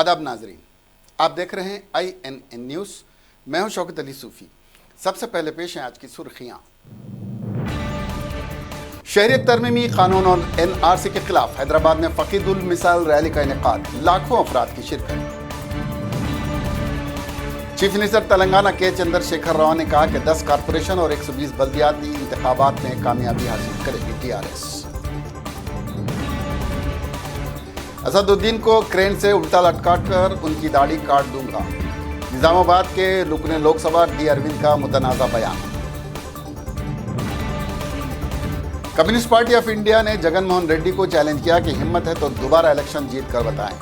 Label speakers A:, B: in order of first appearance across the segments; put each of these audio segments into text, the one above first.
A: आदाब नाजरीन, आप देख रहे हैं INN न्यूज़। मैं हूं शौकत अली सूफी। सबसे पहले पेश हैं आज की सुर्खियां। शहरियत तरमीमी कानून और NRC के खिलाफ हैदराबाद में फकीदुल मिसाल रैली का इनेकाद, लाखों अफराद की शिरकत। चीफ मिनिस्टर तेलंगाना के चंद्रशेखर राव ने कहा कि 10 कारपोरेशन और 120 बल्दियाती इंतखाबात में कामयाबी हासिल करेगी TRS। असदुद्दीन को क्रेन से उल्टा लटकाकर उनकी दाढ़ी काट दूंगा। निजामाबाद के रुकने लोकसभा डी अरविंद का मुतनाज़ा बयान। कम्युनिस्ट पार्टी ऑफ इंडिया ने जगन मोहन रेड्डी को चैलेंज किया कि हिम्मत है तो दोबारा इलेक्शन जीत कर बताएं।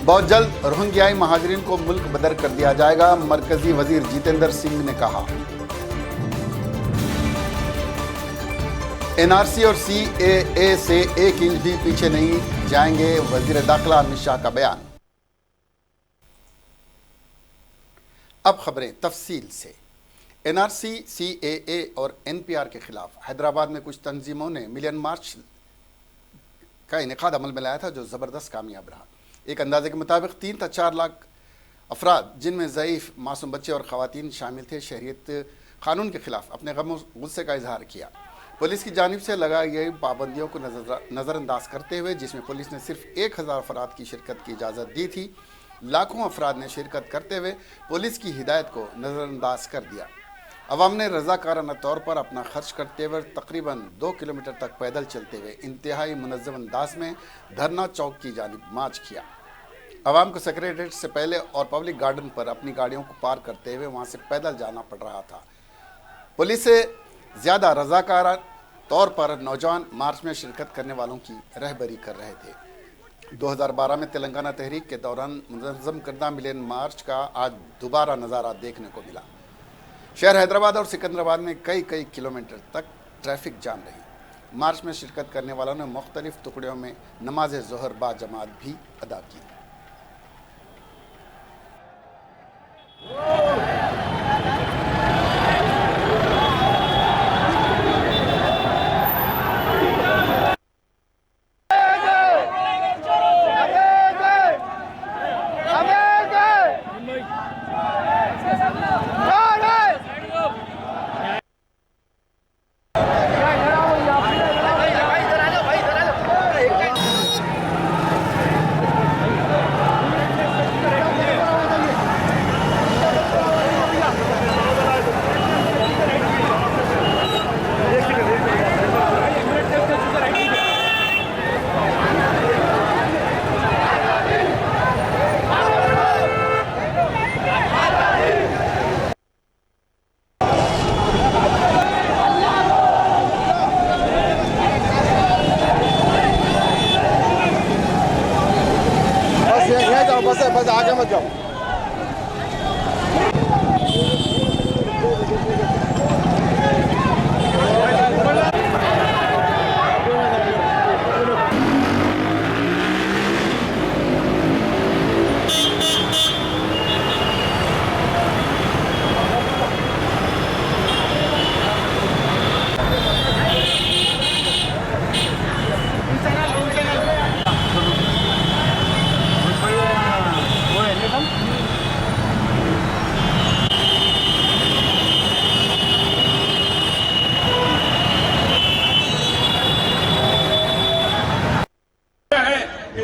A: बहुत जल्द रोहिंग्याई महाजरीन को मुल्क बदर कर दिया जाएगा, मरकजी वजीर जितेंद्र सिंह ने कहा। NRC और CAA से एक इंच भी पीछे नहीं जाएंगे, वजीर दाखिला अमित शाह का बयान। अब खबरें तफसील से। NRC, CAA और NPR के खिलाफ हैदराबाद में कुछ तंजीमों ने मिलियन मार्च का इनेकाद अमल में लाया था, जो ज़बरदस्त कामयाब रहा। एक अंदाजे के मुताबिक 3 से 4 लाख अफराद, जिनमें ज़ईफ़ मासूम बच्चे और ख़वातीन शामिल थे, शहरियत कानून के खिलाफ अपने गम गुस्से का इजहार किया। पुलिस की जानिब से लगाई गई पाबंदियों को नज़रअंदाज करते हुए, जिसमें पुलिस ने सिर्फ 1000 अफराद की शिरकत की इजाज़त दी थी, लाखों अफराद ने शिरकत करते हुए पुलिस की हिदायत को नज़रअंदाज कर दिया। अवाम ने रज़ाकाराना तौर पर अपना खर्च करते हुए तकरीबन 2 किलोमीटर तक पैदल चलते हुए इंतहाई मुनज़्ज़म अंदाज में धरना चौक की जानिब मार्च किया। अवाम को सेक्रेटरीट से पहले और पब्लिक गार्डन पर अपनी गाड़ियों को पार करते हुए वहाँ से पैदल जाना पड़ रहा था। पुलिस से ज़्यादा रज़ाकारा तौर पर नौजवान मार्च में शिरकत करने वालों की रहबरी कर रहे थे। 2012 में तेलंगाना तहरीक के दौरान मुनज़्ज़म करदा मिलियन मार्च का आज दोबारा नज़ारा देखने को मिला। शहर हैदराबाद और सिकंदराबाद में कई किलोमीटर तक ट्रैफिक जाम रही। मार्च में शिरकत करने वालों ने मुख्तलिफ टुकड़ियों में नमाज ज़ोहर बा जमात भी अदा की। बस आगे मत जाओ।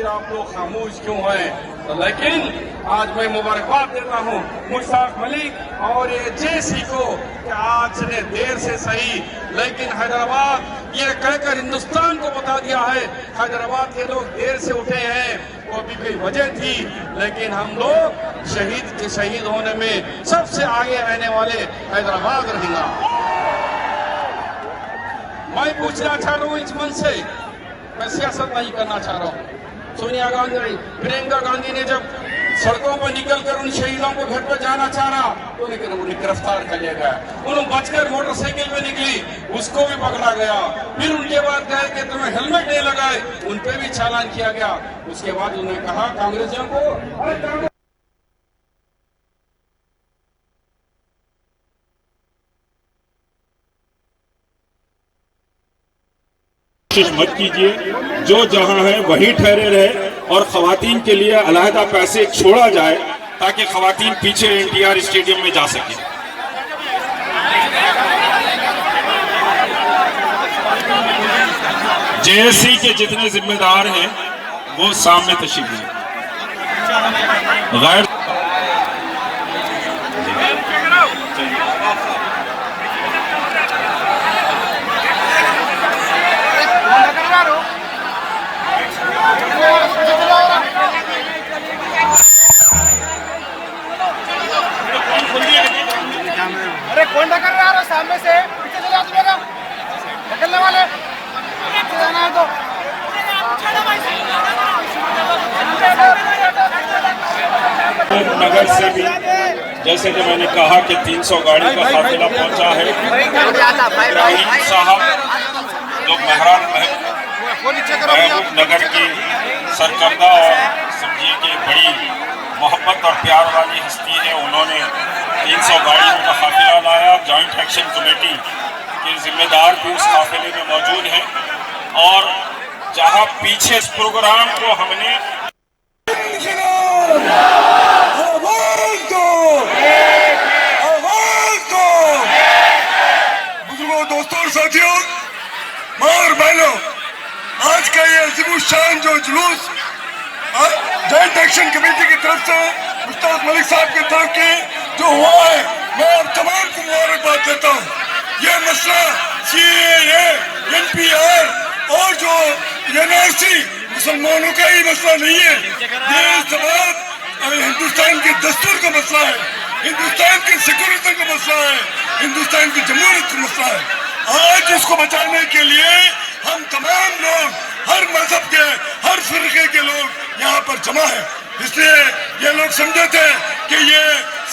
A: आप लोग खामोश क्यों हैं? लेकिन आज मैं मुबारकबाद देता हूं मुश्ताक मलिक और ये JC को कि आज ने देर से सही, लेकिन हैदराबाद ये कहकर हिंदुस्तान को बता दिया है, हैदराबाद के लोग देर से उठे हैं, वो भी कोई वजह थी, लेकिन हम लोग शहीद होने में सबसे आगे रहने वाले हैदराबाद रहेगा। मैं पूछना चाह रहा हूँ इस मन से, मैं सियासत नहीं करना चाह रहा हूँ। सोनिया गांधी, प्रियंका गांधी ने जब सड़कों पर निकलकर उन शहीदों को घर पर जाना चाह रहा तो लेकिन उन्हें गिरफ्तार कर लिया गया। उन्होंने बचकर मोटरसाइकिल में निकली, उसको भी पकड़ा गया। फिर उनके बाद कहे कि तुम्हें हेलमेट नहीं लगाए, उन पे भी चालान किया गया। उसके बाद उन्होंने कहा कांग्रेसियों को
B: कोशिश मत कीजिए, जो जहां है वहीं ठहरे रहे और खवातीन के लिए अलहदा पैसे छोड़ा जाए ताकि खवातीन पीछे एनटीआर स्टेडियम में जा सके। जेएससी के जितने जिम्मेदार हैं वो सामने तशरीफ लें। गैर
C: अरे कौन कर रहा है सामने से पीछे चले जाओ मेरा निकलने वाले पीछे जाना है तो
B: नगर से भी जैसे कि मैंने कहा कि 300 गाड़ी का काफिला पहुंचा है। इब्राहिम साहब जो महबूब नगर की सरकर्दा और समझिए कि बड़ी मोहब्बत और प्यार वाली हस्ती है, उन्होंने 300 गाड़ियों का काफिला लाया। जॉइंट एक्शन कमेटी के जिम्मेदार भी उस काफिले में मौजूद हैं और जहां पीछे इस प्रोग्राम को हमने
D: बुजुर्गों, दोस्तों और साथियों, माँ और बहनों, आज का ये अजीमुशान जो जुलूस जॉइंट एक्शन कमेटी की तरफ से मुश्ताक मलिक साहब की तरफ के जो हुआ है, मैं आप तमाम को मुबारकबाद देता हूँ। ये मसला सीएए, एनपीआर और जो एनआरसी मुसलमानों का ही मसला नहीं है, ये जवाब हिंदुस्तान के दस्तूर का मसला है, हिंदुस्तान की सिक्योरिटी का मसला है, हिंदुस्तान की जमहूरियत का मसला है। आज इसको बचाने के लिए हम तमाम लोग, हर मजहब के, हर फिरके के लोग यहाँ पर जमा है। इसलिए ये लोग समझे थे कि ये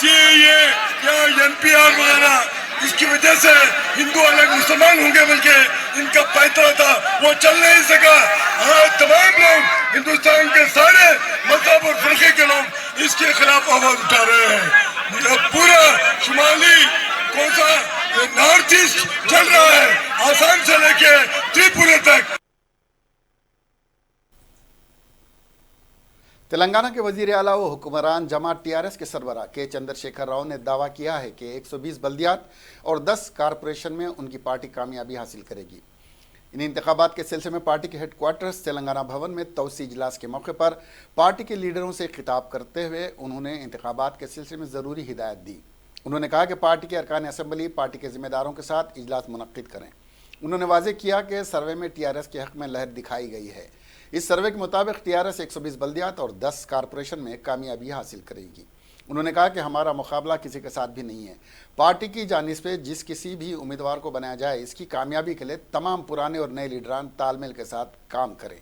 D: सीएए या एनपीआर वगैरह इसकी वजह से हिंदू अलग मुसलमान होंगे, बल्कि इनका पैतरा था वो चल नहीं सका। आज तमाम लोग, हिंदुस्तान के सारे मजहब और फिरके के लोग इसके खिलाफ आवाज उठा रहे हैं। पूरा शुमाली कोसा नॉर्थ ईस्ट चल रहा है, आसाम से लेके त्रिपुरा तक।
A: तेलंगाना के वजीर आला व हुक्मरान जमात टीआरएस के सरबराह के चंद्रशेखर राव ने दावा किया है कि 120 बल्दियात और 10 कारपोरेशन में उनकी पार्टी कामयाबी हासिल करेगी। इन इंतखाबात के सिलसिले में पार्टी के हेडक्वार्टर्स तेलंगाना भवन में तौसी इजलास के मौके पर पार्टी के लीडरों से खिताब करते हुए उन्होंने इंतखाबात के सिलसिले में ज़रूरी हिदायत दी। उन्होंने कहा कि पार्टी के अरकान असम्बली पार्टी के जिम्मेदारों के साथ इजलास मुनक्किद करें। उन्होंने वाज़ेह किया कि सर्वे में टीआरएस के हक़ में लहर दिखाई गई है। इस सर्वे के मुताबिक टीआरएस 120 बल्दियात और 10 कारपोरेशन में कामयाबी हासिल करेगी। उन्होंने कहा कि हमारा मुकाबला किसी के साथ भी नहीं है। पार्टी की जानिब से जिस किसी भी उम्मीदवार को बनाया जाए, इसकी कामयाबी के लिए तमाम पुराने और नए लीडरान तालमेल के साथ काम करें।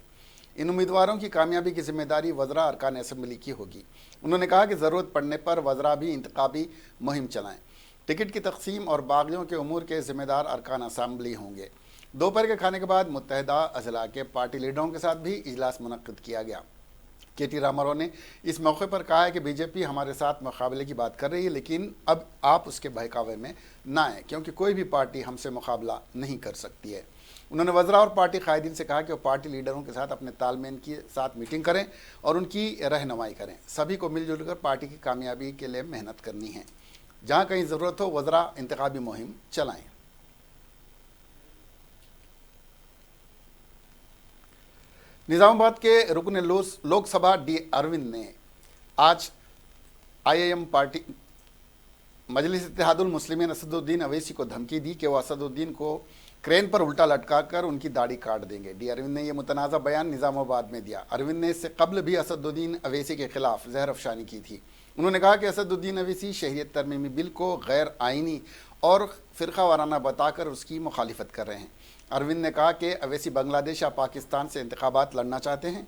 A: इन उम्मीदवारों की कामयाबी की जिम्मेदारी वज़रा अरकान असम्बली की होगी। उन्होंने कहा कि ज़रूरत पड़ने पर वज़रा भी इंतखाबी मुहिम चलाएँ। टिकट की तकसीम और बागियों के उमूर के जिम्मेदार अरकान असम्बली होंगे। दोपहर के खाने के बाद मुत्तहिदा अजला के पार्टी लीडरों के साथ भी इजलास मुनक्किद किया गया। केटी रामाराव ने इस मौके पर कहा है कि बीजेपी हमारे साथ मुकाबले की बात कर रही है, लेकिन अब आप उसके बहकावे में ना आए, क्योंकि कोई भी पार्टी हमसे मुकाबला नहीं कर सकती है। उन्होंने वज़रा और पार्टी कायदीन से कहा कि वो पार्टी लीडरों के साथ अपने तालमेल के साथ मीटिंग करें और उनकी रहनुमाई करें। सभी को मिलजुल कर पार्टी की कामयाबी के लिए मेहनत करनी है। जहाँ कहीं ज़रूरत हो वज़रा इंतखाबी मुहिम चलाएँ। निज़ामाबाद के रुकन लोकसभा डी अरविंद ने आज आईएम पार्टी मजलिस इत्तेहादुल मुस्लिमीन असदुद्दीन अवैसी को धमकी दी कि वो असदुद्दीन को क्रेन पर उल्टा लटका कर उनकी दाढ़ी काट देंगे। डी अरविंद ने यह मुतनाज़ा बयान निज़ामाबाद में दिया। अरविंद ने इससे कबल भी असदुद्दीन अवैसी के खिलाफ जहर अफशानी की थी। उन्होंने कहा कि असदुद्दीन अवैसी शहरियत तरमीमी बिल को गैर आइनी और फ़िरका वाराना बताकर उसकी मुखालिफत कर रहे हैं। अरविंद ने कहा कि अवैसी बांग्लादेश या पाकिस्तान से इंतखाबात लड़ना चाहते हैं,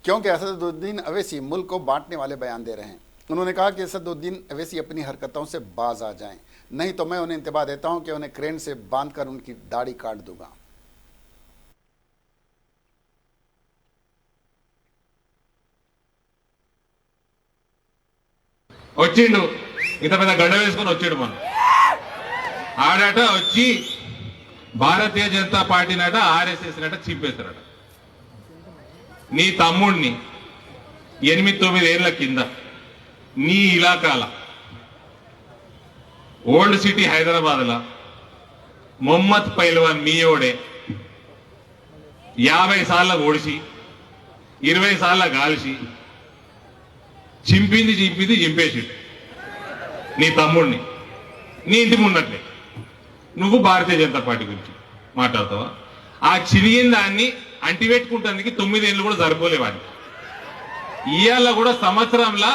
A: क्योंकि असदुद्दीन अवैसी मुल्क को बांटने वाले बयान दे रहे हैं। उन्होंने कहा कि असदुद्दीन अवैसी अपनी हरकतों से बाज आ जाएं, नहीं तो मैं उन्हें इंतबा देता हूं कि उन्हें क्रेन से बांधकर उनकी दाढ़ी काट दूंगा।
E: వచ్చిండు ఇంత పెద్ద గడ్డ వేసుకొని వచ్చాడు మనం ఆడట వచ్చి భారతీయ జనతా పార్టీనట ఆర్ఎస్ఎస్ నట చంపేశారట. నీ తమ్ముడిని 8-9 ఏళ్ల కింద నీ ఇలాకాల ఓల్డ్ సిటీ హైదరాబాద్లా మొహమ్మద్ పైల్వాన్ మీయోడే 50 సార్లు ఓడిసి 20 సార్లు గాల్చి చింపేసి నీ తమ్ముడిని నీ ఇంటి ముందట్లే నువ్వు భారతీయ జనతా పార్టీ గురించి మాట్లాడతావా? ఆ చిరిగిన దాన్ని అంటిపెట్టుకుంటానికి 9 ఏళ్ళు కూడా సరిపోలేవాడిని. ఇవాళ కూడా సంవత్సరంలా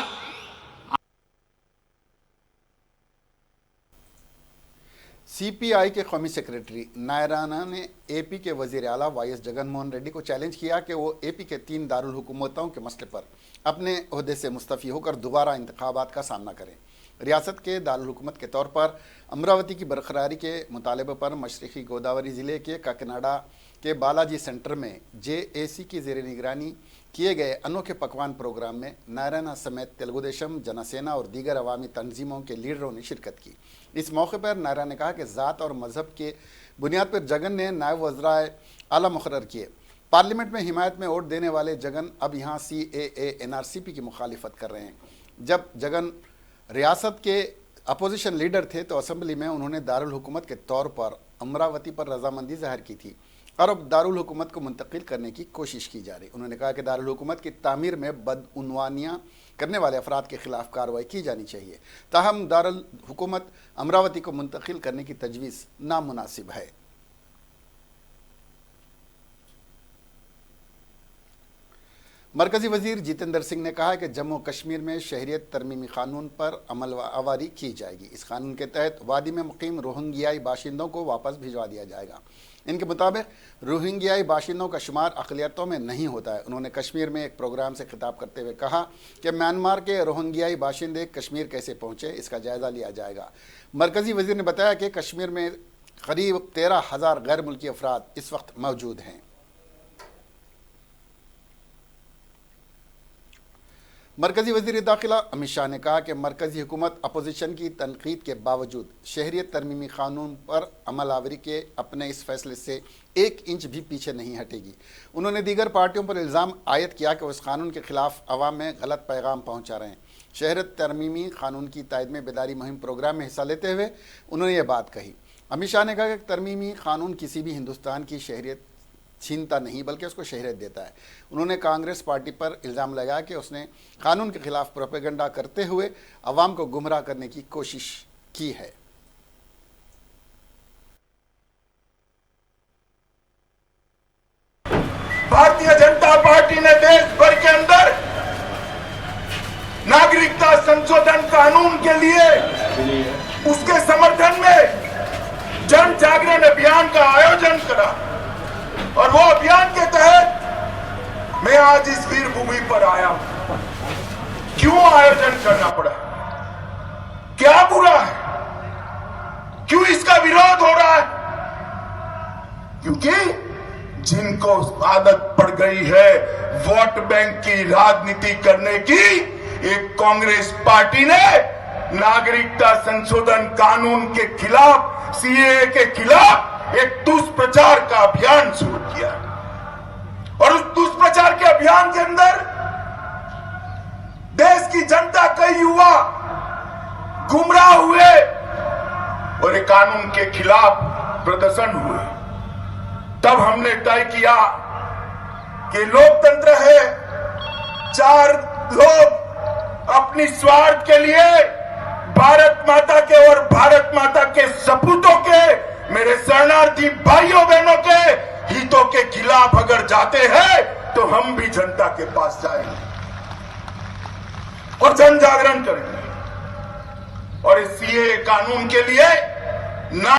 A: सीपीआई के कौमी सेक्रेटरी नायराना ने एपी के वजीर आला वाईएस जगनमोहन रेड्डी को चैलेंज किया कि वो एपी के 3 दारुल हुकूमतों के मसले पर अपने ओहदे से मुस्तफ़ी होकर दोबारा इंतखाबात का सामना करें। रियासत के दारुल हुकूमत के तौर पर अमरावती की बरकरारी के मुतालबे पर मशरक़ी गोदावरी ज़िले के काकीनाडा के बालाजी सेंटर में जेएसी की ज़ेर निगरानी किए गए अनोखे पकवान प्रोग्राम में नारायणा समेत तेलुगु देशम, जनसेना और दीगर अवामी तंजीमों के लीडरों ने शिरकत की। इस मौके पर नायरा ने कहा कि ज़ात और मजहब के बुनियाद पर जगन ने नायब वज़राए आला मुकर्रर किए। पार्लियामेंट में हिमायत में वोट देने वाले जगन अब यहाँ CAA NRCP की मुखालिफत कर रहे हैं। जब जगन रियासत के अपोजिशन लीडर थे तो असम्बली में उन्होंने दारुल हुकूमत के तौर पर अमरावती पर रजामंदी जाहिर की थी और अब दारुल हुकूमत को मुंतकिल करने की कोशिश की जा रही। उन्होंने कहा कि दारुल हुकूमत की तामीर में बदउनवानियाँ करने वाले अफराद के खिलाफ कार्रवाई की जानी चाहिए। ताहम दारुल हुकूमत अमरावती को मुंतकिल करने की तजवीज़ नामुनासिब है। मरकजी वजीर जितेंद्र सिंह ने कहा कि जम्मू कश्मीर में शहरियत तरमीमी कानून पर अमल आवारी की जाएगी। इस कानून के तहत वादी में मुकीम रोहिंग्याई बाशिंदों को वापस भिजवा दिया जाएगा। इनके मुताबिक रोहिंग्याई बाशिंदों का शुमार अक़लियतों में नहीं होता है। उन्होंने कश्मीर में एक प्रोग्राम से खिताब करते हुए कहा कि म्यांमार के रोहिंग्याई बाशिंदे कश्मीर कैसे पहुँचे, इसका जायज़ा लिया जाएगा। मरकजी वजीर ने बताया कि कश्मीर में करीब 13,000 गैर मुल्की अफराद इस वक्त मौजूद हैं। मरकजी वज़ीर दाखिला अमित शाह ने कहा कि मरकजी हुकूमत अपोजिशन की तनकीद के बावजूद शहरियत तरमीमी कानून पर अमल आवरी के अपने इस फैसले से 1 इंच भी पीछे नहीं हटेगी। उन्होंने दीगर पार्टियों पर इल्ज़ाम आयद किया कि वो इस कानून के खिलाफ अवाम में गलत पैगाम पहुँचा रहे हैं। शहरियत तरमीमी कानून की तायद में बेदारी मुहिम प्रोग्राम में हिस्सा लेते हुए उन्होंने ये बात कही। अमित शाह ने कहा कि तरमीमी कानून किसी भी हिंदुस्तान की शहरियत छीनता नहीं बल्कि उसको शहरियत देता है। उन्होंने कांग्रेस पार्टी पर इल्ज़ाम लगाया कि उसने कानून के खिलाफ प्रोपेगेंडा करते हुए अवाम को गुमराह करने की कोशिश की है।
D: भारतीय जनता पार्टी ने देश भर के अंदर नागरिकता संशोधन कानून के लिए उसके समर्थन में जन जागरण अभियान का आयोजन करा और वो अभियान के तहत मैं आज इस वीर भूमि पर आया हूं। क्यों आयोजन करना पड़ा, क्या बुरा है, क्यों इसका विरोध हो रहा है? क्योंकि जिनको आदत पड़ गई है वोट बैंक की राजनीति करने की, एक कांग्रेस पार्टी ने नागरिकता संशोधन कानून के खिलाफ, CAA के खिलाफ एक दुष्प्रचार का अभियान शुरू किया और उस दुष्प्रचार के अभियान के अंदर देश की जनता, कई युवा गुमराह हुए और एक कानून के खिलाफ प्रदर्शन हुए। तब हमने तय किया कि लोकतंत्र है, 4 लोग अपनी स्वार्थ के लिए भारत माता के और भारत माता के सपूतों के, मेरे शरणार्थी भाइयों बहनों के हितों के खिलाफ अगर जाते हैं तो हम भी जनता के पास जाएंगे और जन जागरण करेंगे और इस CAA कानून के लिए ना।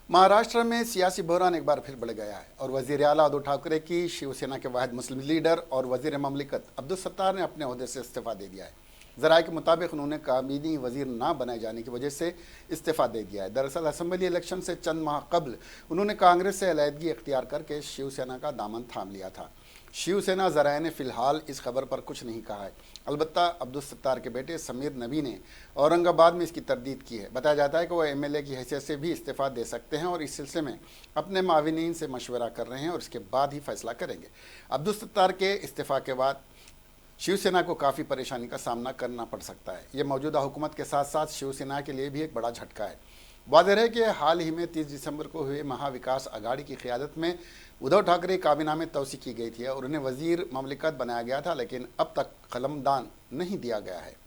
A: महाराष्ट्र में सियासी बहरान एक बार फिर बढ़ गया है और वजीर आला उद्धव ठाकरे की शिवसेना के वाहिद मुस्लिम लीडर और वजीर ममलिकत अब्दुल सत्तार ने अपने ओहदे से इस्तीफा दे दिया है। ज़राए के मुताबिक उन्होंने काबीनी वजीर ना बनाए जाने की वजह से इस्तीफा दे दिया है। दरअसल असम्बली इलेक्शन से चंद माह कबल उन्होंने कांग्रेस से अलहदगी इख्तियार करके शिवसेना का दामन थाम लिया था। शिवसेना ज़राए ने फिलहाल इस खबर पर कुछ नहीं कहा है। अलबत्ता अब्दुल सत्तार के बेटे समीर नबी ने औरंगाबाद में इसकी तरदीद की है। बताया जाता है कि वो एमएलए की हैसियत से भी इस्तीफ़ा दे सकते हैं और इस सिलसिले में अपने माविनीन से मशवरा कर रहे हैं और इसके बाद ही फैसला करेंगे। अब्दुल सत्तार के इस्तीफ़ा के बाद शिवसेना को काफ़ी परेशानी का सामना करना पड़ सकता है। ये मौजूदा हुकूमत के साथ साथ शिवसेना के लिए भी एक बड़ा झटका है। वाज़ेह है कि हाल ही में 30 दिसंबर को हुए महाविकास अघाड़ी की क़यादत में उद्धव ठाकरे काबीना में तोसी की गई थी और उन्हें वजीर ममलिकत बनाया गया था, लेकिन अब तक कलमदान नहीं दिया गया है।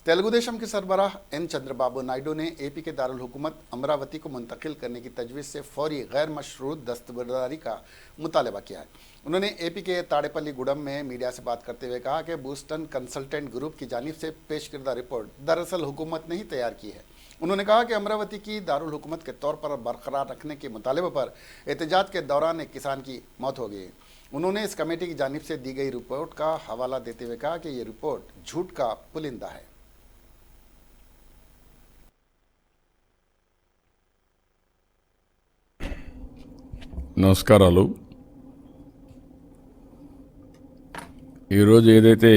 A: तेलुगु देशम के सरबराह एन चंद्रबाबू नायडू ने एपी के दारुल हुकूमत अमरावती को मुंतकिल करने की तजवीज़ से फौरी गैर मशरूत दस्तबरदारी का मुतालबा किया है। उन्होंने एपी के ताड़ेपल्ली गुडम में मीडिया से बात करते हुए कहा कि बूस्टन कंसल्टेंट ग्रुप की जानिब से पेश करदा रिपोर्ट दरअसल हुकूमत ने ही तैयार की है। उन्होंने कहा कि अमरावती की दारुल हुकूमत के तौर पर बरकरार रखने के मुतालबे पर एहतजाज के दौरान एक किसान की मौत हो गई। उन्होंने इस कमेटी की जानिब से दी गई रिपोर्ट का हवाला देते हुए कहा कि ये रिपोर्ट झूठ का पुलिंदा है।
F: నమస్కారాలు। ఈరోజు ఏదైతే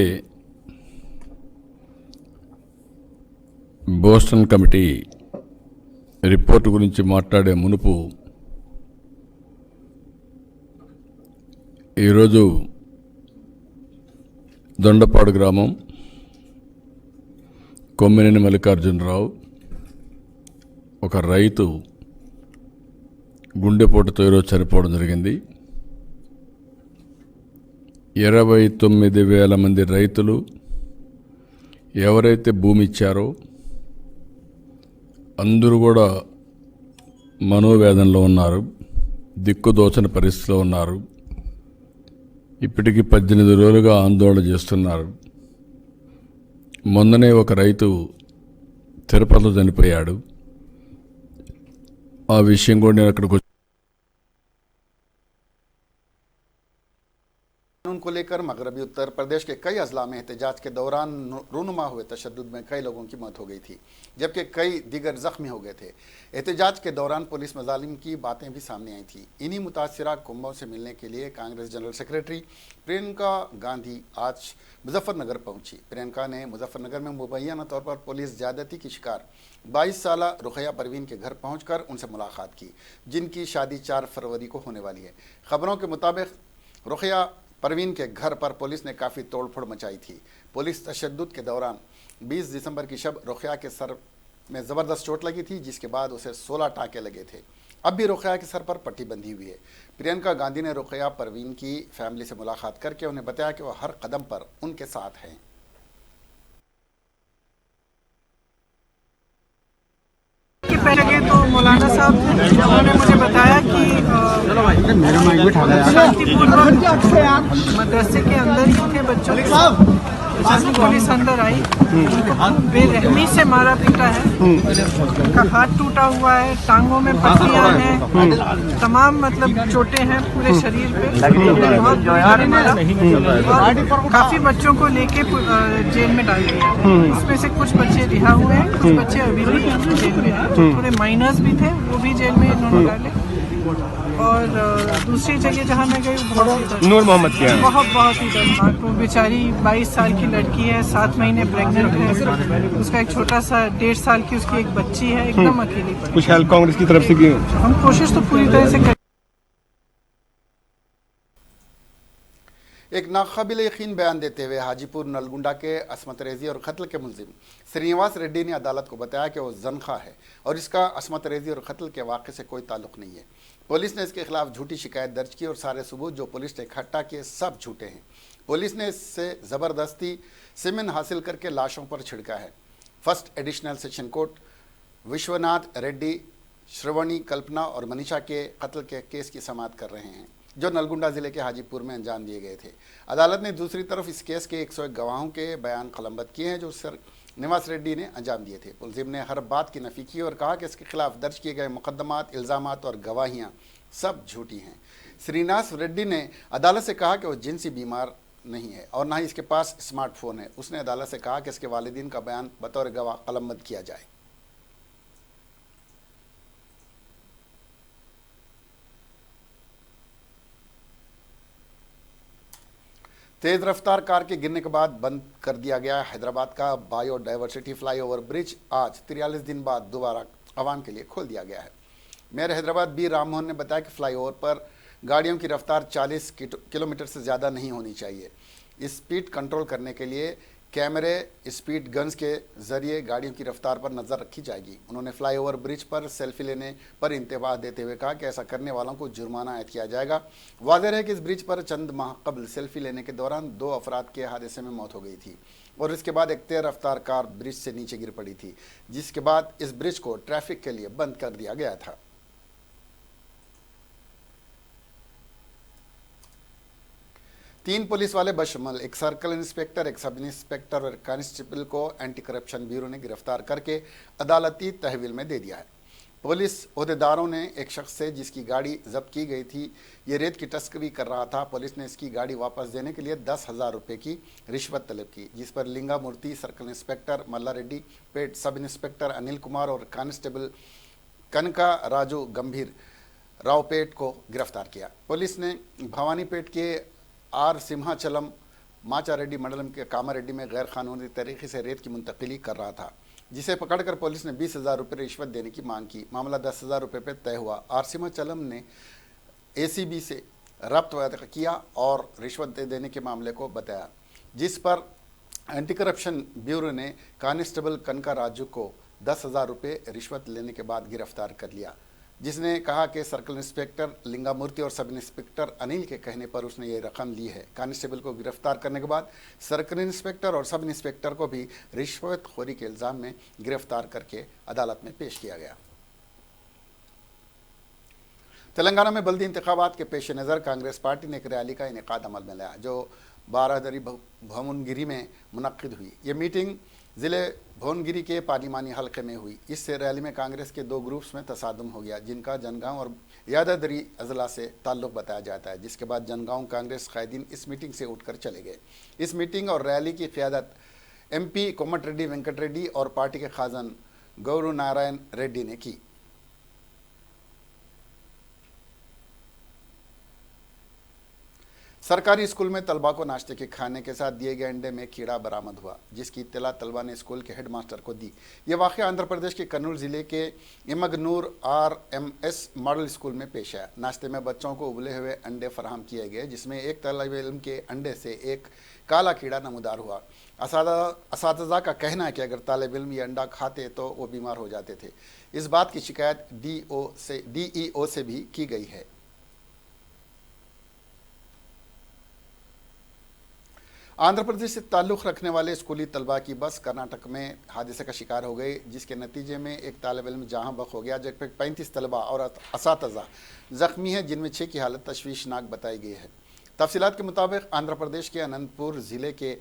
F: బోస్టన్ కమిటీ రిపోర్టు గురించి మాట్లాడే మునుపు ఈరోజు దొండపాడు గ్రామం కొమ్మినేని మల్లికార్జునరావు ఒక రైతు గుండెపోటుతో ఈరోజు చనిపోవడం జరిగింది। 29,000 మంది రైతులు ఎవరైతే భూమి ఇచ్చారో అందరూ కూడా మనోవేదనలో ఉన్నారు, దిక్కుదోచని పరిస్థితిలో ఉన్నారు। ఇప్పటికి 18 రోజులుగా ఆందోళన చేస్తున్నారు। మొన్ననే ఒక రైతు తిరుపతిలో చనిపోయాడు। ఆ విషయం కూడా నేను అక్కడికి
A: को लेकर मगरबी उत्तर प्रदेश के कई अजला में एहतजाज के दौरान रूनुमा हुए तशद्दुद में कई लोगों की मौत हो गई थी, जबकि कई दीगर जख्मी हो गए थे। एहतजाज के दौरान पुलिस मजालिम की बातें भी सामने आई थी। इन्हीं मुतासिरा कुंभों से मिलने के लिए कांग्रेस जनरल सेक्रेटरी प्रियंका गांधी आज मुजफ्फरनगर पहुंची। प्रियंका ने मुजफ्फरनगर में मुबैना तौर पर पुलिस ज्यादती की शिकार 22 साला रुखैया परवीन के घर पहुंचकर उनसे मुलाकात की, जिनकी शादी 4 फरवरी को होने वाली है। खबरों के मुताबिक रुखैया परवीन के घर पर पुलिस ने काफ़ी तोड़फोड़ मचाई थी। पुलिस तशद्दुद के दौरान 20 दिसंबर की शब रुखैया के सर में ज़बरदस्त चोट लगी थी, जिसके बाद उसे 16 टाँके लगे थे। अब भी रुखैया के सर पर पट्टी बंधी हुई है। प्रियंका गांधी ने रुखैया परवीन की फैमिली से मुलाकात करके उन्हें बताया कि वह हर कदम पर उनके साथ हैं।
G: पहले तो मौलाना साहब उन्होंने मुझे बताया कि शांतिपूर्वक मदरसे के अंदर ही उनके बच्चों को पुलिस अंदर आई, बेरहमी से मारा पीटा है, उनका हाथ टूटा हुआ है, टांगों में पट्टियां हैं, तमाम मतलब चोटें हैं पूरे शरीर पे, बहुत मारा और काफी बच्चों को लेके जेल में डाल दिया। उसमें से कुछ बच्चे रिहा हुए हैं, कुछ बच्चे अभी भी जेल में हैं, थोड़े माइनर्स भी थे वो भी जेल में इन्होंने डाले। और दूसरी जगह जहाँ मैं गई नूर मोहम्मद क्या बहुत ही दर्दनाक। वो बेचारी 22 साल की लड़की है, 7 महीने प्रेग्नेंट है, उसका एक छोटा सा 1.5 साल की उसकी एक बच्ची है, एकदम अकेली पड़ी।
C: कुछ हेल्प कांग्रेस की तरफ से की?
G: हम कोशिश तो पूरी तरह से कर।
A: एक नाकाबिल यकीन बयान देते हुए हाजीपुर नलगुंडा के असमत रेजी और कत्ल के मुलजिम श्रीनिवास रेड्डी ने अदालत को बताया कि वो जनखा है और इसका असमत रेजी और कत्ल के वाक़े से कोई ताल्लुक़ नहीं है। पुलिस ने इसके खिलाफ झूठी शिकायत दर्ज की और सारे सबूत जो पुलिस ने इकट्ठा किए सब झूठे हैं। पुलिस ने इससे ज़बरदस्ती सीमेन हासिल करके लाशों पर छिड़का है। First additional session court Vishwanath Reddy, Shravani, Kalpana और मनीषा के कत्ल के केस की समाअत कर रहे हैं, जो नलगुंडा ज़िले के हाजीपुर में अंजाम दिए गए थे। अदालत ने दूसरी तरफ इस केस के 101 गवाहों के बयान कलमबंद किए हैं, जो श्रीनिवास रेड्डी ने अंजाम दिए थे। मुलजिम ने हर बात की नफ़ी की और कहा कि इसके खिलाफ दर्ज किए गए मुकदमात, इल्ज़ामात और गवाहियाँ सब झूठी हैं। श्रीनिवास रेड्डी ने अदालत से कहा कि वो जिनसी बीमार नहीं है और ना ही इसके पास स्मार्टफोन है। उसने अदालत से कहा कि इसके वालिदीन का बयान बतौर गवाह कलमबंद किया जाए। तेज रफ्तार कार के गिरने के बाद बंद कर दिया गया हैदराबाद का बायोडाइवर्सिटी फ्लाईओवर ब्रिज आज 43 दिन बाद दोबारा आवाम के लिए खोल दिया गया है। मेयर हैदराबाद बी राममोहन ने बताया कि फ्लाईओवर पर गाड़ियों की रफ्तार 40 किलोमीटर से ज़्यादा नहीं होनी चाहिए। स्पीड कंट्रोल करने के लिए कैमरे स्पीड गन्स के जरिए गाड़ियों की रफ्तार पर नज़र रखी जाएगी। उन्होंने फ्लाईओवर ब्रिज पर सेल्फी लेने पर इंतबाह देते हुए कहा कि ऐसा करने वालों को जुर्माना आयद किया जाएगा। वाज़ेह है कि इस ब्रिज पर चंद माह कबल सेल्फी लेने के दौरान 2 अफराद के हादसे में मौत हो गई थी और इसके बाद एक तेज रफ्तार कार ब्रिज से नीचे गिर पड़ी थी, जिसके बाद इस ब्रिज को ट्रैफिक के लिए बंद कर दिया गया था। तीन पुलिस वाले बशमल एक सर्कल इंस्पेक्टर, एक सब इंस्पेक्टर और एक कांस्टेबल को एंटी करप्शन ब्यूरो ने गिरफ्तार करके अदालती तहवील में दे दिया है। पुलिस ओहदेदारों ने एक शख्स से जिसकी गाड़ी जब्त की गई थी, ये रेत की तस्करी कर रहा था, पुलिस ने इसकी गाड़ी वापस देने के लिए 10,000 रुपये की रिश्वत तलब की, जिस पर लिंगा मूर्ति, सर्कल इंस्पेक्टर मल्ला रेड्डी पेट, सब इंस्पेक्टर अनिल कुमार और कांस्टेबल कनका राजू गंभीर रावपेट को गिरफ्तार किया। पुलिस ने भवानीपेट के आर सिम्हाचलम माचारेड्डी मंडलम के कामारेड्डी में गैर कानूनी तरीके से रेत की मुंतकिली कर रहा था, जिसे पकड़कर पुलिस ने 20,000 रुपये रिश्वत देने की मांग की। मामला 10,000 रुपये पर तय हुआ। आर सिम्हाचलम ने ACB से रब्त किया और रिश्वत देने के मामले को बताया, जिस पर एंटी करप्शन ब्यूरो ने कांस्टेबल कनका राजू को 10,000 रुपये रिश्वत लेने के बाद गिरफ्तार कर लिया, जिसने कहा कि सर्कल इंस्पेक्टर लिंगामूर्ति और सब इंस्पेक्टर अनिल के कहने पर उसने ये रकम ली है। कांस्टेबल को गिरफ्तार करने के बाद सर्कल इंस्पेक्टर और सब इंस्पेक्टर को भी रिश्वतखोरी के इल्ज़ाम में गिरफ्तार करके अदालत में पेश किया गया। तेलंगाना में बल्दी इंतखाबात के पेश नज़र कांग्रेस पार्टी ने एक रैली का इनेकाद अमल में लाया, जो बारादरी भवनगिरी में मुनक्किद हुई। ये मीटिंग ज़िले भुवनगिरी के पार्लिमानी हल्के में हुई। इस रैली में कांग्रेस के 2 ग्रुप्स में तसादुम हो गया, जिनका जनगांव और यादादरी अजला से ताल्लुक़ बताया जाता है, जिसके बाद जनगांव कांग्रेस कायदीन इस मीटिंग से उठकर चले गए। इस मीटिंग और रैली की क़ियादत MP कोमटिरेड्डी वेंकट रेड्डी और पार्टी के खाजन गौरू नारायण रेड्डी ने की। सरकारी स्कूल में तलबा को नाश्ते के खाने के साथ दिए गए अंडे में कीड़ा बरामद हुआ, जिसकी इत्तला तलबा ने स्कूल के हेडमास्टर को दी। यह वाक़या आंध्र प्रदेश के कन्नूर ज़िले के इमगनूर RMS मॉडल स्कूल में पेश आया। नाश्ते में बच्चों को उबले हुए अंडे फराहम किए गए, जिसमें एक तलब इल्म के अंडे से एक काला कीड़ा नमूदार हुआ। असातिज़ा का कहना है कि अगर तालिब इल्म ये अंडा खाते तो वो बीमार हो जाते थे। इस बात की शिकायत DEO से भी की गई है। आंध्र प्रदेश से ताल्लुक़ रखने वाले स्कूली तलबा की बस कर्नाटक में हादसे का शिकार हो गई, जिसके नतीजे में एक तालिब इल्म जहां बख हो गया, जबकि 35 तलबा और असातिज़ा ज़ख्मी हैं, जिनमें 6 की हालत तशवीशनाक बताई गई है। तफसीलात के मुताबिक आंध्र प्रदेश के अनंतपुर ज़िले के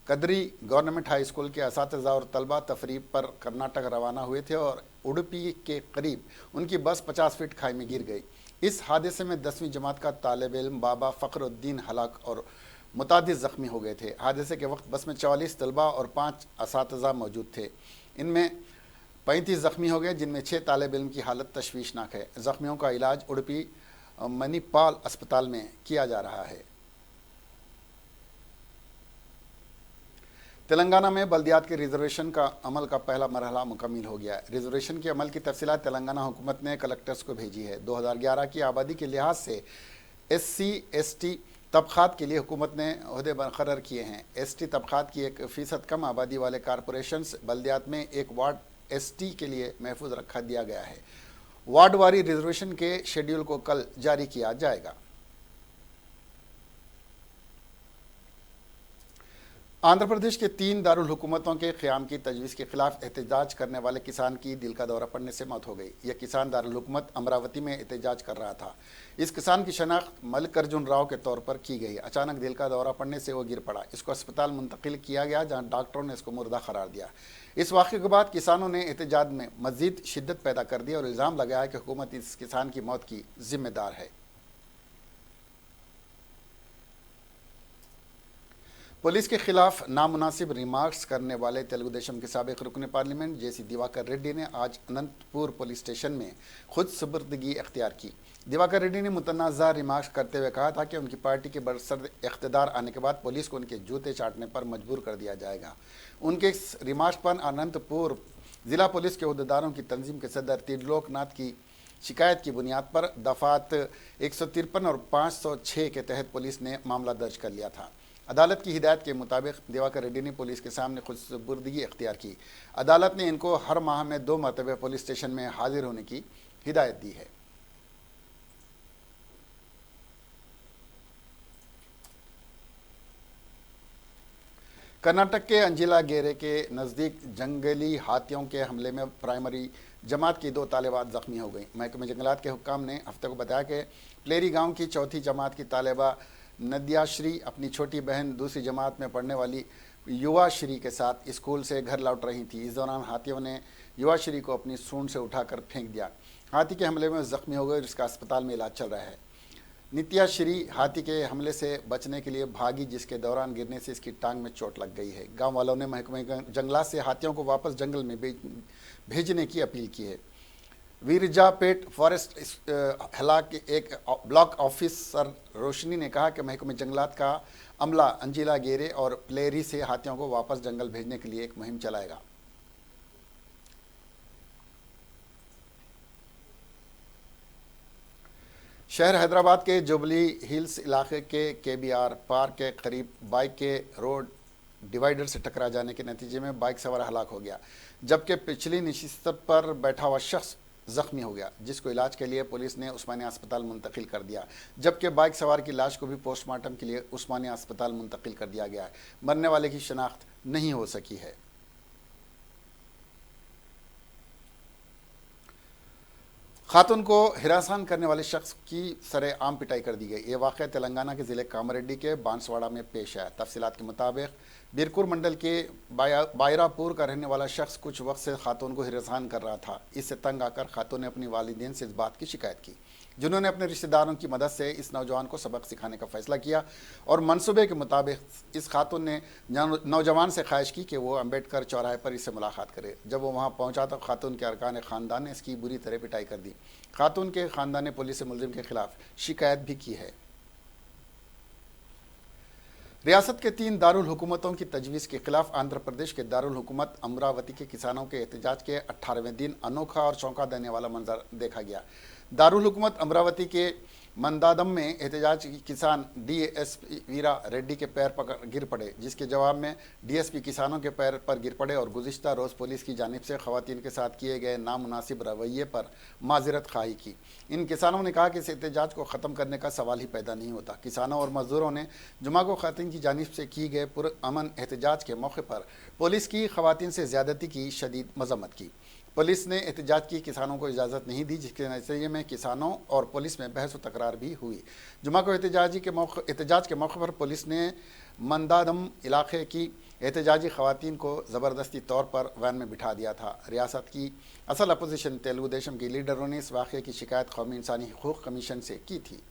A: कदरी गवर्नमेंट हाई स्कूल के असातिज़ा और तलबा तफरीब पर कर्नाटक रवाना हुए थे और उडुपी के करीब उनकी बस 50 फीट खाई में गिर गई। इस हादसे में 10वीं जमात का तालिब इल्म बाबा फ़खरुद्दीन हलाक और मुतादिद ज़ख्मी हो गए थे। हादसे के वक्त बस में 44 तलबा और 5 असातिज़ा मौजूद थे। इनमें 35 ज़ख्मी हो गए, जिनमें 6 तालिब इल्म की हालत तशवीशनाक है। ज़ख्मियों का इलाज उडुपी मणिपाल अस्पताल में किया जा रहा है। तेलंगाना में बल्दियात के रिजर्वेशन का अमल का पहला मरहला मुकम्मल हो गया है। रिजर्वेशन के अमल की तफसीलात तेलंगाना हुकूमत ने कलेक्टर्स को भेजी है। 2011 की आबादी के लिहाज से SC/ST तबक़ात के लिए हुकूमत ने ओहदे बरकरार किए हैं। ST तबक़ात की 1% कम आबादी वाले कारपोरेशंस बल्दियात में एक वार्ड ST के लिए महफूज रखा दिया गया है। वार्डवारी रिजर्वेशन के शेड्यूल को कल जारी किया जाएगा। आंध्र प्रदेश के 3 दारुल हुकूमतों के क़याम की तजवीज़ के खिलाफ एहतजाज करने वाले किसान की दिल का दौरा पड़ने से मौत हो गई। यह किसान दारुल हुकूमत अमरावती में एहतजाज कर रहा था। इस किसान की शनाख्त मल्लिकार्जुन राव के तौर पर की गई। अचानक दिल का दौरा पड़ने से वो गिर पड़ा। इसको अस्पताल मुंतकिल किया गया, जहाँ डॉक्टरों ने इसको मुर्दा करार दिया। इस वाक़े के बाद किसानों ने एहतजाज में मज़ीद शिद्दत पैदा कर दी और इल्ज़ाम लगाया कि हुकूमत इस किसान की मौत की ज़िम्मेदार है। पुलिस के खिलाफ नामुनासिब रिमार्क्स करने वाले तेलुगु देशम के साबिक रुकन पार्लियामेंट जेसी दिवाकर रेड्डी ने आज अनंतपुर पुलिस स्टेशन में खुद सुपुर्दगी अख्तियार की। दिवाकर रेड्डी ने मुतनाज़ा रिमार्क्स करते हुए कहा था कि उनकी पार्टी के बरसर इख्तिदार आने के बाद पुलिस को उनके जूते चाटने पर मजबूर कर दिया जाएगा। उनके इस रिमार्क्स पर अनंतपुर जिला पुलिस के अहदेदारों की तंजीम के सदर त्रिलोकनाथ की शिकायत की बुनियाद पर दफात 153 और 506 के तहत पुलिस ने मामला दर्ज कर लिया था। अदालत की हिदायत के मुताबिक दिवाकर रेड्डी ने पुलिस के सामने खुद सुपुर्दगी अख्तियार की। अदालत ने इनको हर माह में 2 मरतबे पुलिस स्टेशन में हाजिर होने की हिदायत दी है। कर्नाटक के अंजिला गेरे के नज़दीक जंगली हाथियों के हमले में प्राइमरी जमात की 2 तालिबात ज़ख्मी हो गई। महकमे जंगलात के हुक्काम ने हफ्ते को बताया कि प्लेरी गांव की चौथी जमात की तालिबा नदियाश्री अपनी छोटी बहन दूसरी जमात में पढ़ने वाली युवाश्री के साथ स्कूल से घर लौट रही थी। इस दौरान हाथियों ने युवाश्री को अपनी सूंड से उठाकर फेंक दिया। हाथी के हमले में ज़ख्मी हो गए, जिसका अस्पताल में इलाज चल रहा है। नित्याश्री हाथी के हमले से बचने के लिए भागी, जिसके दौरान गिरने से इसकी टांग में चोट लग गई है। गांव वालों ने महकमे जंगलात से हाथियों को वापस जंगल में भेजने की अपील की है। वीरजापेट फॉरेस्ट हला के एक ब्लॉक ऑफिसर रोशनी ने कहा कि महकमे जंगलात का अमला अंजिला गेरे और प्लेरी से हाथियों को वापस जंगल भेजने के लिए एक मुहिम चलाएगा। शहर हैदराबाद के जुबली हिल्स इलाके के केबीआर पार्क के करीब बाइक के रोड डिवाइडर से टकरा जाने के नतीजे में बाइक सवार हलाक हो गया, जबकि पिछली नशिस्त पर बैठा हुआ शख्स जख्मी हो गया, जिसको इलाज के लिए पुलिस ने उस्मानिया अस्पताल मुंतकिल कर दिया, जबकि बाइक सवार की लाश को भी पोस्टमार्टम के लिए उस्मानिया अस्पताल मुंतकिल कर दिया गया है। मरने वाले की शनाख्त नहीं हो सकी है। खातून को हिरासान करने वाले शख्स की सरेआम पिटाई कर दी गई। ये वाक़या तेलंगाना के ज़िले कामारेड्डी के बांसवाड़ा में पेश आया। तफसीलात के मुताबिक बिरकुर मंडल के बायरापुर का रहने वाला शख्स कुछ वक्त से खातून को हिरासान कर रहा था। इससे तंग आकर खातून ने अपनी वालिदैन से इस बात की शिकायत की, जिन्होंने अपने रिश्तेदारों की मदद से इस नौजवान को सबक सिखाने का फैसला किया और मंसूबे के मुताबिक इस खातून ने नौजवान से ख्वाहिश की कि वो अम्बेडकर चौराहे पर इससे मुलाकात करे। जब वो वहाँ पहुँचा तो खातून के अरकान ख़ानदान ने इसकी बुरी तरह पिटाई कर दी। खातून के ख़ानदान ने पुलिस से मुलजिम के खिलाफ शिकायत भी की है। रियासत के 3 दारुल हुकूमतों की तजवीज़ के खिलाफ आंध्र प्रदेश के दारुल हुकूमत अमरावती के किसानों के एहतजाज के 18वें दिन अनोखा और चौंका देने वाला मंजर देखा गया। दारुल हुकूमत अमरावती के मंदादम में एहतजाज किसान डीएसपी वीरा रेड्डी के पैर पर गिर पड़े, जिसके जवाब में डीएसपी किसानों के पैर पर गिर पड़े और गुज़िश्ता रोज़ पुलिस की जानिब से ख़वातीन के साथ किए गए नामुनासिब रवैये पर माज़रत खाही की। इन किसानों ने कहा कि इस एहतजाज को ख़त्म करने का सवाल ही पैदा नहीं होता। किसानों और मज़दूरों ने जुमा को ख़वातीन की जानिब से की गए पुरअमन एहतजाज के मौके पर पुलिस की ख़वातीन से ज़्यादती की शदीद मज़म्मत की। पुलिस ने एहतजाज की किसानों को इजाज़त नहीं दी, जिसके नतीजे में किसानों और पुलिस में बहस व तकरार भी हुई। जुमा को एहतजाज के मौके पर पुलिस ने मंदादम इलाके की एहतजाजी ख़वातीन को ज़बरदस्ती तौर पर वैन में बिठा दिया था। रियासत की असल अपोजिशन तेलुगु देशम की लीडरों ने इस वाक़े की शिकायत कौमी इंसानी हकूक़ कमीशन से की थी।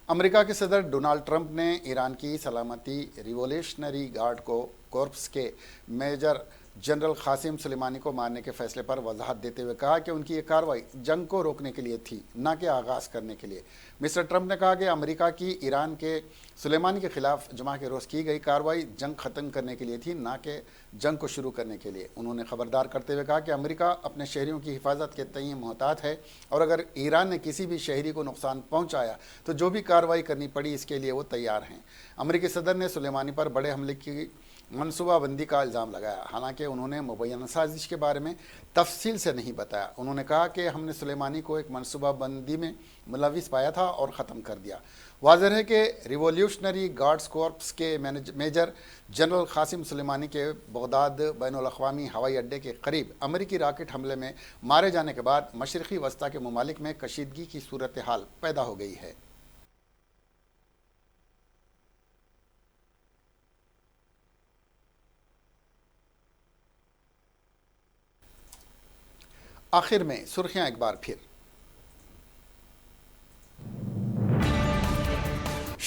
A: अमेरिका के सदर डोनाल्ड ट्रंप ने ईरान की सलामती रिवोल्यूशनरी गार्ड कोर्प्स के मेजर जनरल कासिम सुलेमानी को मारने के फैसले पर वजाहत देते हुए कहा कि उनकी ये कार्रवाई जंग को रोकने के लिए थी, न कि आगाज़ करने के लिए। मिस्टर ट्रंप ने कहा कि अमेरिका की ईरान के सुलेमानी के खिलाफ जुमा के रोज़ की गई कार्रवाई जंग ख़त्म करने के लिए थी, न कि जंग को शुरू करने के लिए। उन्होंने खबरदार करते हुए कहा कि अमेरिका अपने शहरियों की हिफाजत के तय मोहतात है और अगर ईरान ने किसी भी शहरी को नुकसान पहुँचाया तो जो भी कार्रवाई करनी पड़ी इसके लिए वो तैयार हैं। अमेरिकी सदर ने सुलेमानी पर बड़े हमले की मनसूबाबंदी का इल्ज़ाम लगाया, हालांकि उन्होंने मुबैना साजिश के बारे में तफसील से नहीं बताया। उन्होंने कहा कि हमने सुलेमानी को एक मनसूबाबंदी में मुलविस पाया था और ख़त्म कर दिया। वाज़ेह है कि रिवोल्यूशनरी गार्ड्स कोर्प्स के मेजर जनरल कासिम सुलेमानी के बगदाद बैनुल-अक़वामी हवाई अड्डे के करीब अमेरिकी रॉकेट हमले में मारे जाने के बाद मशरक़ी वस्ता के ममालिक में कशीदगी की सूरत हाल पैदा हो गई है। आखिर में सुर्खियां एक बार फिर।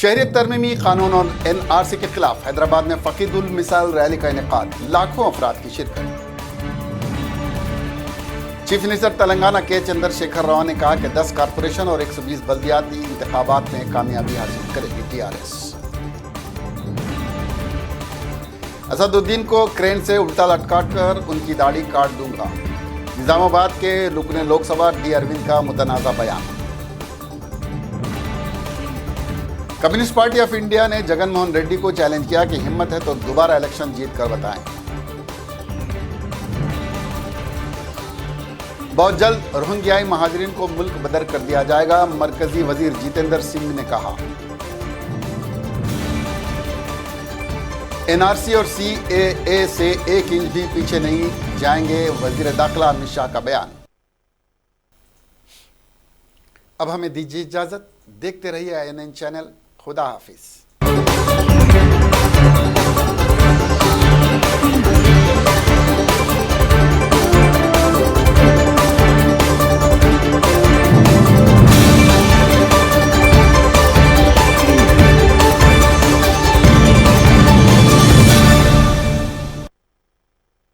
A: शहरियत तरमीमी कानून और NRC के खिलाफ हैदराबाद में फकीदुल मिसाल रैली का इनेकाद, लाखों अफराद की शिरकत। चीफ मिनिस्टर तेलंगाना के चंद्रशेखर राव ने कहा कि 10 कारपोरेशन और 120 बल्दियाती इंतखाबात में कामयाबी हासिल करेगी TRS। असदुद्दीन को क्रेन से उल्टा लटकाकर उनकी दाढ़ी काट दूंगा, निजामाबाद के रुकने लोकसभा डी अरविंद का मुतनाज़ा बयान। कम्युनिस्ट पार्टी ऑफ इंडिया ने जगन मोहन रेड्डी को चैलेंज किया कि हिम्मत है तो दोबारा इलेक्शन जीत कर बताएं। बहुत जल्द रोहिंग्याई महाजरीन को मुल्क बदर कर दिया जाएगा, मरकजी वजीर जितेंद्र सिंह ने कहा। NRC और CAA से 1 इंच भी पीछे नहीं जाएंगे, वजीर दाखिला अमित शाह का बयान। अब हमें दीजिए इजाजत, देखते रहिए INN चैनल। खुदा हाफिज।